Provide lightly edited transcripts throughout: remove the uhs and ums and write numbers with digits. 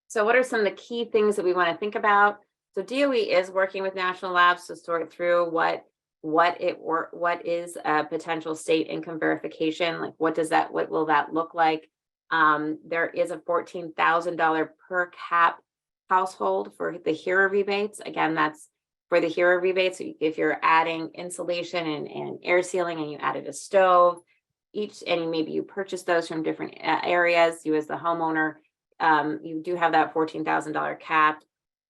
So what are some of the key things that we want to think about? So DOE is working with national labs to sort through what is a potential state income verification, like what will that look like? There is a $14,000 per cap household for the HERA rebates. Again, that's for the HERA rebates. If you're adding insulation and air sealing and you added a stove, and maybe you purchase those from different areas, you as the homeowner, you do have that $14,000 cap.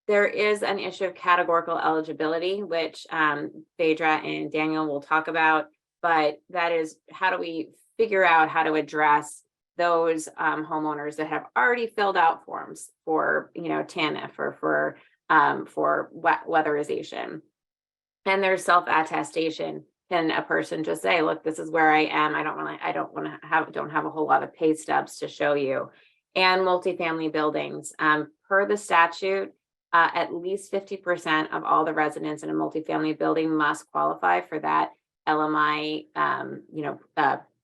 There is an issue of categorical eligibility, which Phaedra and Daniel will talk about, but that is, how do we figure out how to address those homeowners that have already filled out forms for, TANF or for weatherization, and there's self-attestation. Can a person just say, look, this is where I am. I don't have a whole lot of pay stubs to show you. And multifamily buildings, per the statute, at least 50% of all the residents in a multifamily building must qualify for that LMI,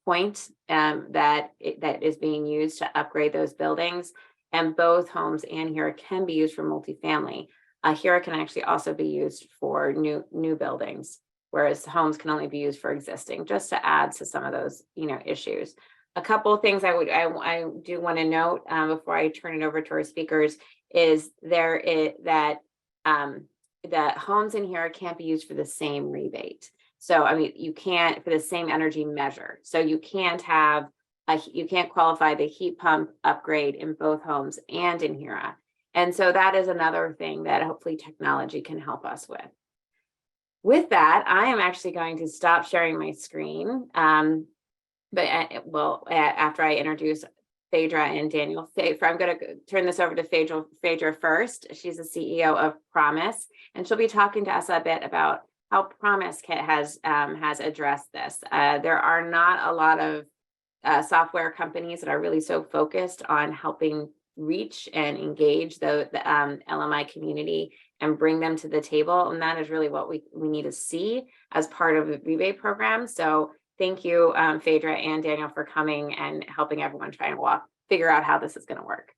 point that is being used to upgrade those buildings. And both homes and HERA can be used for multifamily. HERA can actually also be used for new buildings, whereas homes can only be used for existing, just to add to some of those, issues. A couple of things I do want to note before I turn it over to our speakers is that the homes in here can't be used for the same rebate. So, you can't for the same energy measure. So you can't qualify the heat pump upgrade in both homes and in HERA. And so that is another thing that hopefully technology can help us with. With that, I am actually going to stop sharing my screen. After I introduce Phaedra and Daniel, I'm going to turn this over to Phaedra first. She's the CEO of Promise, and she'll be talking to us a bit about how Promise has addressed this. There are not a lot of software companies that are really so focused on helping reach and engage the LMI community and bring them to the table, and that is really what we need to see as part of the rebate program. So thank you, Phaedra and Daniel, for coming and helping everyone try and figure out how this is going to work.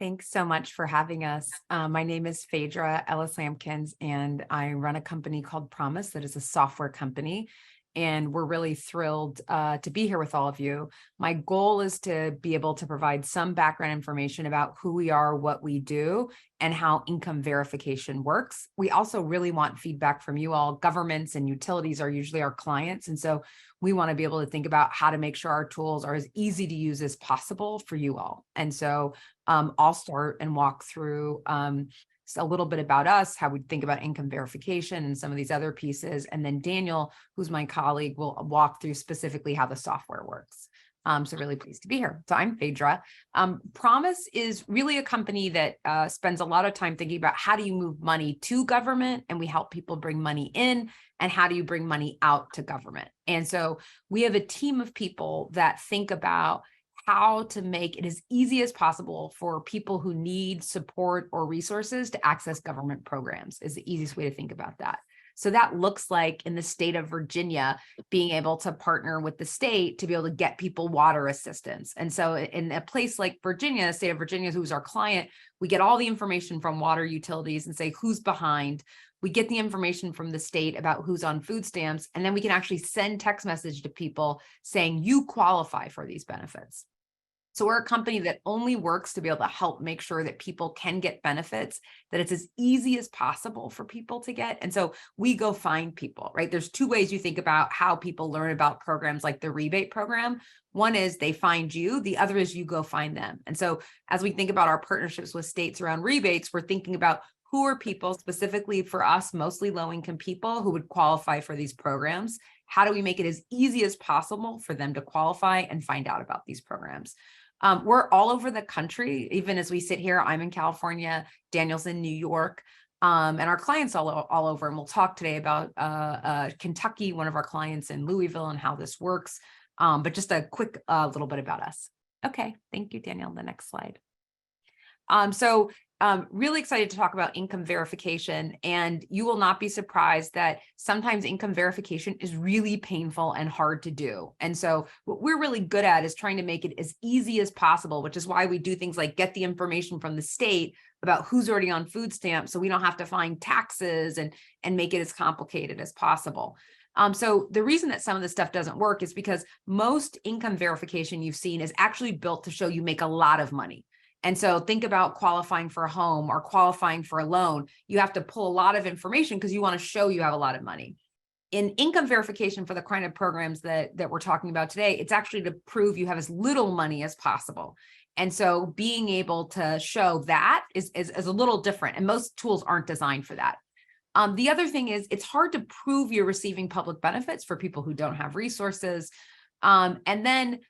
Thanks so much for having us. My name is Phaedra Ellis-Lampkins, and I run a company called Promise that is a software company. And we're really thrilled to be here with all of you. My goal is to be able to provide some background information about who we are, what we do, and how income verification works. We also really want feedback from you all. Governments and utilities are usually our clients. And so we want to be able to think about how to make sure our tools are as easy to use as possible for you all. And so I'll start and walk through a little bit about us, how we think about income verification and some of these other pieces. And then Daniel, who's my colleague, will walk through specifically how the software works. So really pleased to be here. So I'm Phaedra. Promise is really a company that spends a lot of time thinking about how do you move money to government, and we help people bring money in, and how do you bring money out to government. And so we have a team of people that think about how to make it as easy as possible for people who need support or resources to access government programs is the easiest way to think about that. So that looks like in the state of Virginia, being able to partner with the state to be able to get people water assistance. And so in a place like Virginia, the state of Virginia, who's our client, we get all the information from water utilities and say who's behind. We get the information from the state about who's on food stamps, and then we can actually send text message to people saying you qualify for these benefits. So we're a company that only works to be able to help make sure that people can get benefits, that it's as easy as possible for people to get. And so we go find people, right? There's two ways you think about how people learn about programs like the rebate program. One is they find you, the other is you go find them. And so as we think about our partnerships with states around rebates, we're thinking about who are people specifically for us, mostly low-income people who would qualify for these programs. How do we make it as easy as possible for them to qualify and find out about these programs? We're all over the country. Even as we sit here, I'm in California, Daniel's in New York, and our clients all over. And we'll talk today about Kentucky, one of our clients in Louisville, and how this works. But just a quick little bit about us. Okay, thank you, Daniel. The next slide. So really excited to talk about income verification, and you will not be surprised that sometimes income verification is really painful and hard to do. And so what we're really good at is trying to make it as easy as possible, which is why we do things like get the information from the state about who's already on food stamps, so we don't have to find taxes and make it as complicated as possible. So the reason that some of this stuff doesn't work is because most income verification you've seen is actually built to show you make a lot of money. And so think about qualifying for a home or qualifying for a loan. You have to pull a lot of information because you want to show you have a lot of money. In income verification for the kind of programs that we're talking about today, it's actually to prove you have as little money as possible. And so being able to show that is a little different, and most tools aren't designed for that. The other thing is it's hard to prove you're receiving public benefits for people who don't have resources. And then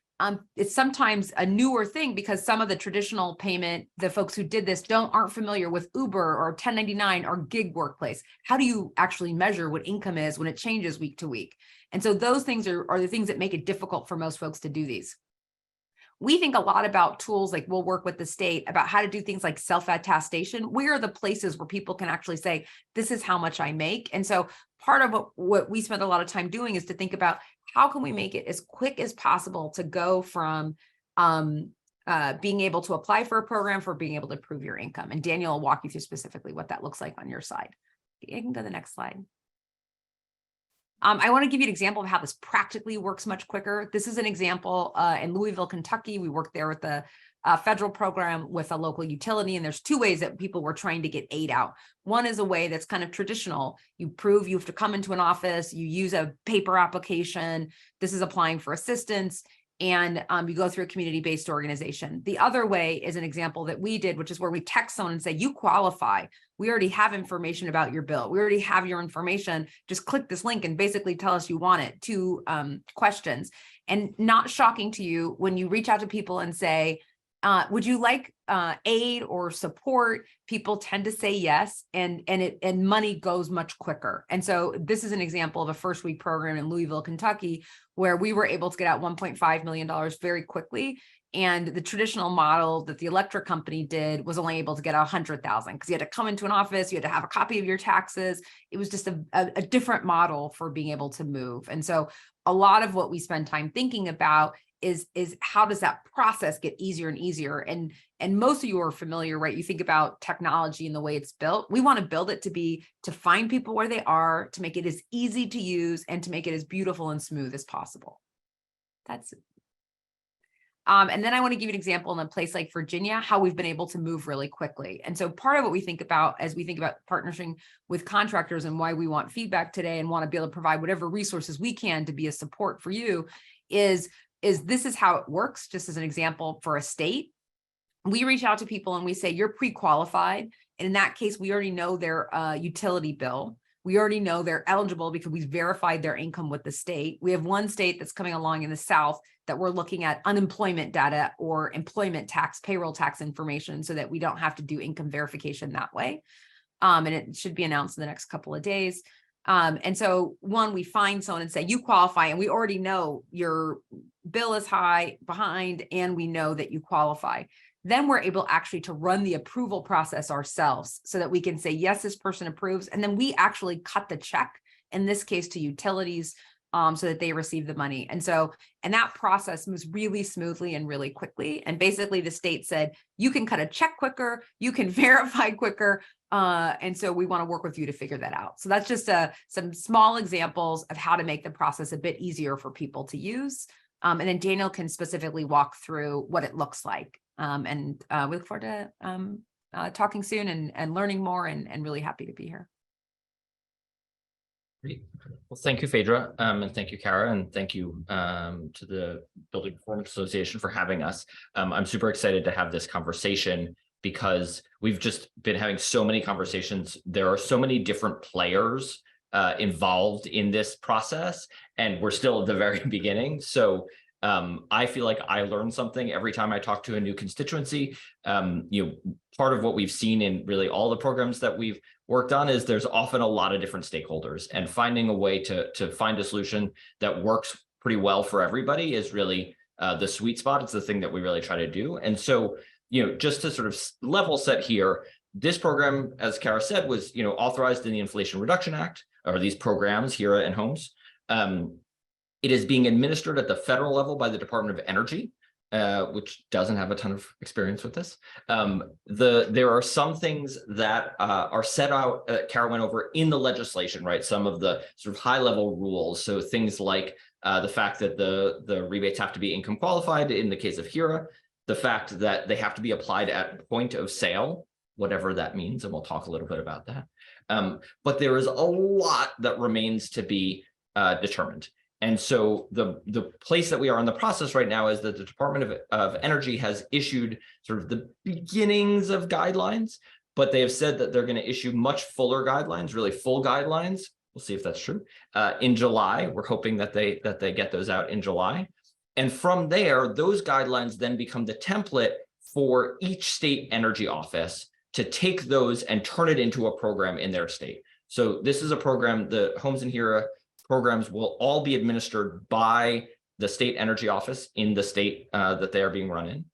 it's sometimes a newer thing because some of the traditional payment, the folks who did this aren't familiar with Uber or 1099 or gig workplace. How do you actually measure what income is when it changes week to week? And so those things are the things that make it difficult for most folks to do these. We think a lot about tools, like we'll work with the state about how to do things like self-attestation. Where are the places where people can actually say, this is how much I make? And so part of what we spend a lot of time doing is to think about how can we make it as quick as possible to go from being able to apply for a program for being able to prove your income. And Daniel will walk you through specifically what that looks like on your side. You can go to the next slide. I want to give you an example of how this practically works much quicker. This is an example in Louisville, Kentucky. We worked there with the federal program with a local utility, and there's two ways that people were trying to get aid out. One is a way that's kind of traditional. You prove you have to come into an office, you use a paper application. This is applying for assistance, and you go through a community-based organization. The other way is an example that we did, which is where we text someone and say, you qualify. We already have information about your bill. We already have your information. Just click this link and basically tell us you want it. 2 questions. And not shocking to you when you reach out to people and say, would you like aid or support? People tend to say yes, and money goes much quicker. And so this is an example of a first week program in Louisville, Kentucky, where we were able to get out $1.5 million very quickly. And the traditional model that the electric company did was only able to get 100,000 because you had to come into an office, you had to have a copy of your taxes. It was just a different model for being able to move. And so a lot of what we spend time thinking about is how does that process get easier and easier? And most of you are familiar, right? You think about technology and the way it's built. We want to build it to find people where they are, to make it as easy to use, and to make it as beautiful and smooth as possible. That's it. And then I want to give you an example in a place like Virginia, how we've been able to move really quickly. And so part of what we think about as we think about partnering with contractors and why we want feedback today and want to be able to provide whatever resources we can to be a support for you is this is how it works. Just as an example, for a state, we reach out to people and we say, you're pre-qualified. And in that case, we already know their utility bill. We already know they're eligible because we've verified their income with the state. We have one state that's coming along in the South that we're looking at unemployment data or employment tax, payroll tax information, so that we don't have to do income verification that way. And it should be announced in the next couple of days. And so we find someone and say, you qualify, and we already know your bill is high behind, and we know that you qualify. Then we're able actually to run the approval process ourselves so that we can say, yes, this person approves. And then we actually cut the check, in this case to utilities, so that they receive the money. And that process moves really smoothly and really quickly. And basically the state said, you can cut a check quicker, you can verify quicker. And so we want to work with you to figure that out. So that's just some small examples of how to make the process a bit easier for people to use. And then Daniel can specifically walk through what it looks like. And we look forward to talking soon and learning more, and really happy to be here. Great. Well, thank you, Phaedra, and thank you, Kara, and thank you to the Building Performance Association for having us. I'm super excited to have this conversation because we've just been having so many conversations. There are so many different players involved in this process, and we're still at the very beginning. So I feel like I learn something every time I talk to a new constituency. Part of what we've seen in really all the programs that we've worked on is there's often a lot of different stakeholders, and finding a way to find a solution that works pretty well for everybody is really the sweet spot. It's the thing that we really try to do. And so, just to sort of level set here, this program, as Kara said, was authorized in the Inflation Reduction Act, or these programs, HERA and HOMES. It is being administered at the federal level by the Department of Energy, which doesn't have a ton of experience with this. There are some things that are set out, Kara went over in the legislation, right? Some of the sort of high level rules. So things like the fact that the rebates have to be income qualified in the case of HERA, the fact that they have to be applied at point of sale, whatever that means, and we'll talk a little bit about that. But there is a lot that remains to be determined. And so the place that we are in the process right now is that the Department of Energy has issued sort of the beginnings of guidelines, but they have said that they're going to issue much fuller guidelines, really full guidelines. We'll see if that's true. In July, we're hoping that they get those out in July. And from there, those guidelines then become the template for each state energy office to take those and turn it into a program in their state. So this is a program, the HOMES and HERA programs will all be administered by the state energy office in the state that they are being run in.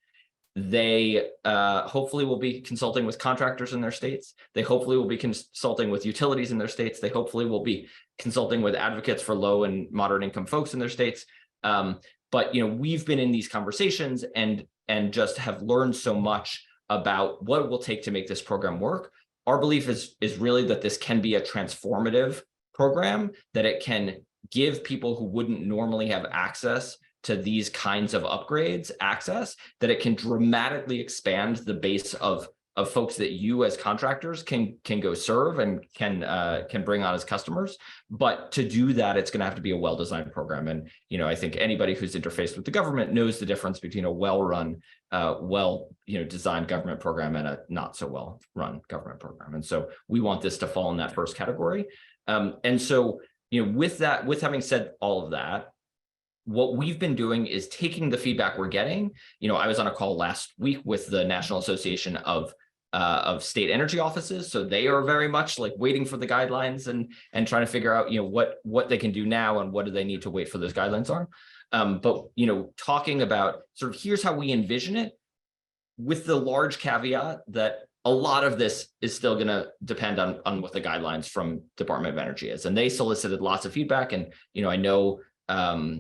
They hopefully will be consulting with contractors in their states. They hopefully will be consulting with utilities in their states. They hopefully will be consulting with advocates for low and moderate income folks in their states. But we've been in these conversations and just have learned so much about what it will take to make this program work. Our belief is really that this can be a transformative program, that it can give people who wouldn't normally have access to these kinds of upgrades access, that it can dramatically expand the base of folks that you as contractors can go serve and can bring on as customers. But to do that, it's going to have to be a well-designed program. And I think anybody who's interfaced with the government knows the difference between a well-run, designed government program and a not so well-run government program. And so we want this to fall in that first category. And so with having said all of that, what we've been doing is taking the feedback we're getting. I was on a call last week with the National Association of state energy offices. So they are very much like waiting for the guidelines and trying to figure out, what they can do now and what do they need to wait for those guidelines are. But, talking about sort of here's how we envision it, with the large caveat that a lot of this is still going to depend on what the guidelines from Department of Energy is. And they solicited lots of feedback. And, I know,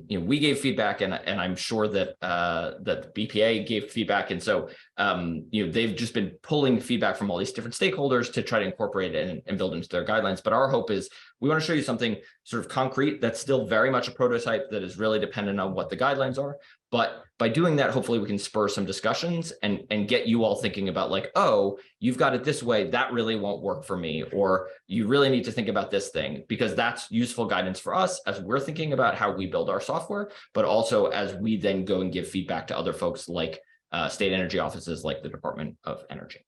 we gave feedback, and I'm sure that that the BPA gave feedback, and so they've just been pulling feedback from all these different stakeholders to try to incorporate it and build into their guidelines. But our hope is we want to show you something sort of concrete that's still very much a prototype that is really dependent on what the guidelines are. But by doing that, hopefully we can spur some discussions and get you all thinking about like, oh, you've got it this way, that really won't work for me, or you really need to think about this thing, because that's useful guidance for us as we're thinking about how we build our software, but also as we then go and give feedback to other folks like state energy offices like the Department of Energy.